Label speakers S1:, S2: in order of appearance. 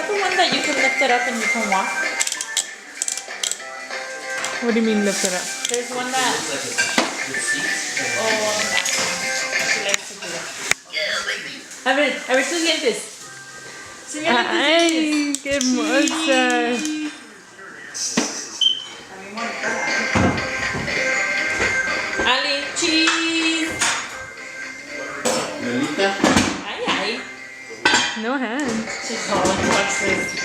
S1: have the one that you can lift it up and you can walk?
S2: What do you mean lift it up?
S1: There's one that. Oh, that one. She likes to do that. A ver tus dientes. Enséñale tus
S2: Ay,
S1: dientes.
S2: qué hermosa.
S1: Ali, cheese.
S3: Lolita.
S1: Ay, ay.
S2: No hand.
S1: She's going to watch this.